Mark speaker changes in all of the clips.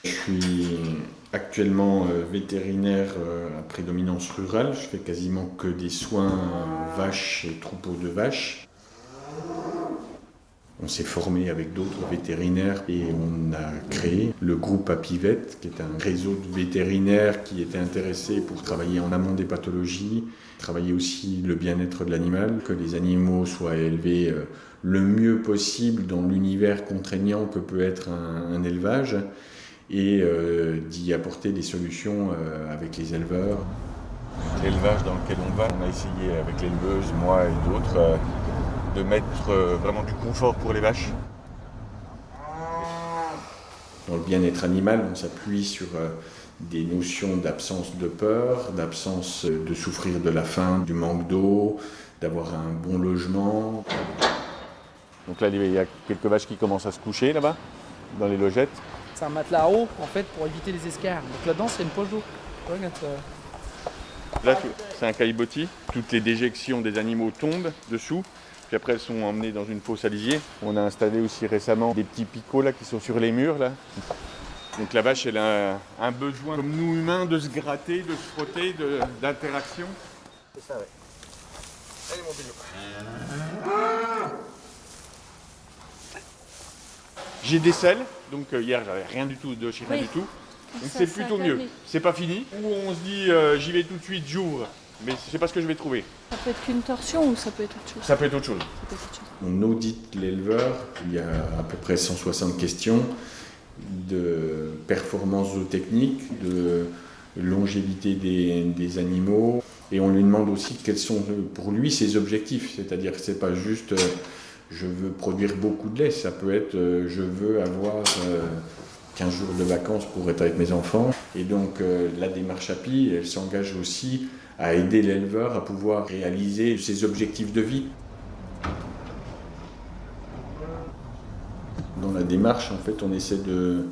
Speaker 1: Je suis actuellement vétérinaire à prédominance rurale. Je fais quasiment que des soins vaches et troupeaux de vaches. On s'est formé avec d'autres vétérinaires et on a créé le groupe Apivet, qui est un réseau de vétérinaires qui étaient intéressés pour travailler en amont des pathologies, travailler aussi le bien-être de l'animal, que les animaux soient élevés le mieux possible dans l'univers contraignant que peut être un élevage et d'y apporter des solutions avec les éleveurs. L'élevage dans lequel on va, on a essayé avec l'éleveuse, moi et d'autres, de mettre vraiment du confort pour les vaches. Dans le bien-être animal, on s'appuie sur des notions d'absence de peur, d'absence de souffrir de la faim, du manque d'eau, d'avoir un bon logement. Donc là, il y a quelques vaches qui commencent à se coucher là-bas, dans les logettes.
Speaker 2: C'est un matelas haut en fait pour éviter les escarres. Donc là-dedans, c'est une poche d'eau.
Speaker 1: Là, c'est un caillebotis. Toutes les déjections des animaux tombent dessous. Puis après, elles sont emmenées dans une fosse à lisier. On a installé aussi récemment des petits picots là, qui sont sur les murs. Là. Donc la vache, elle a un besoin, comme nous humains, de se gratter, de se frotter, d'interaction.
Speaker 3: C'est ça, ouais. Allez, mon bébé.
Speaker 1: J'ai des selles, donc hier, j'avais rien du tout de chien, rien du tout. Donc c'est plutôt mieux. C'est pas fini. Ou on se dit, j'y vais tout de suite, j'ouvre. Mais je sais pas ce que je vais trouver.
Speaker 4: Ça peut être qu'une torsion ou ça peut être autre chose?
Speaker 1: Ça peut être autre chose.
Speaker 4: Ça peut être autre chose.
Speaker 1: On audite l'éleveur, il y a à peu près 160 questions de performance zootechnique, de longévité des animaux. Et on lui demande aussi quels sont pour lui ses objectifs. C'est-à-dire que c'est pas juste je veux produire beaucoup de lait, ça peut être je veux avoir 15 jours de vacances pour être avec mes enfants. Et donc la démarche API, elle s'engage aussi à aider l'éleveur à pouvoir réaliser ses objectifs de vie. Dans la démarche, en fait, on essaie de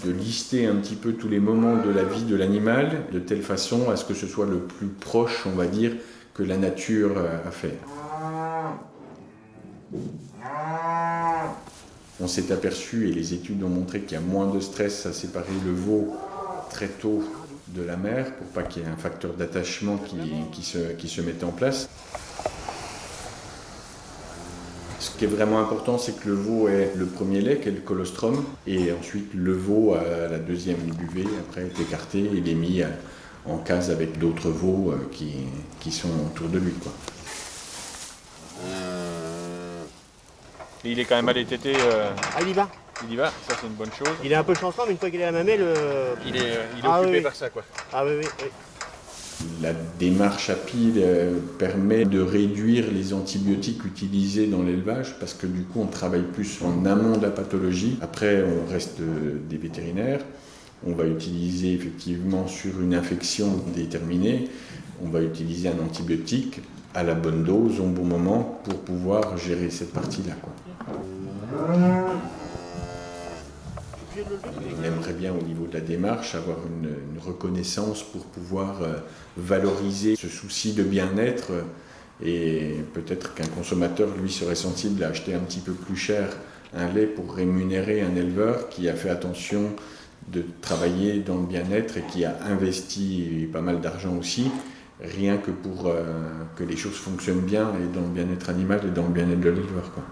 Speaker 1: lister un petit peu tous les moments de la vie de l'animal, de telle façon à ce que ce soit le plus proche, on va dire, que la nature a fait. On s'est aperçu, et les études ont montré qu'il y a moins de stress à séparer le veau très tôt de la mère, pour pas qu'il y ait un facteur d'attachement qui se mette en place. Ce qui est vraiment important, c'est que le veau ait le premier lait, qui est le colostrum, et ensuite le veau à la deuxième buvée, après est écarté et il est mis en case avec d'autres veaux qui sont autour de lui, quoi. Il est quand même allé téter.
Speaker 3: Ah, il y va.
Speaker 1: Il y va, ça c'est une bonne chose.
Speaker 3: Il est un peu chancelant, mais une fois qu'il est à la mamelle...
Speaker 1: Il est
Speaker 3: Ah,
Speaker 1: occupé
Speaker 3: oui.
Speaker 1: par ça, quoi.
Speaker 3: Ah oui, oui, oui.
Speaker 1: La démarche API permet de réduire les antibiotiques utilisés dans l'élevage parce que du coup on travaille plus en amont de la pathologie. Après on reste des vétérinaires, on va utiliser effectivement sur une infection déterminée, on va utiliser un antibiotique à la bonne dose, au bon moment pour pouvoir gérer cette partie-là, quoi. On aimerait bien au niveau de la démarche avoir une reconnaissance pour pouvoir valoriser ce souci de bien-être et peut-être qu'un consommateur lui serait sensible à acheter un petit peu plus cher un lait pour rémunérer un éleveur qui a fait attention de travailler dans le bien-être et qui a investi pas mal d'argent aussi, rien que pour que les choses fonctionnent bien et dans le bien-être animal et dans le bien-être de l'éleveur, quoi.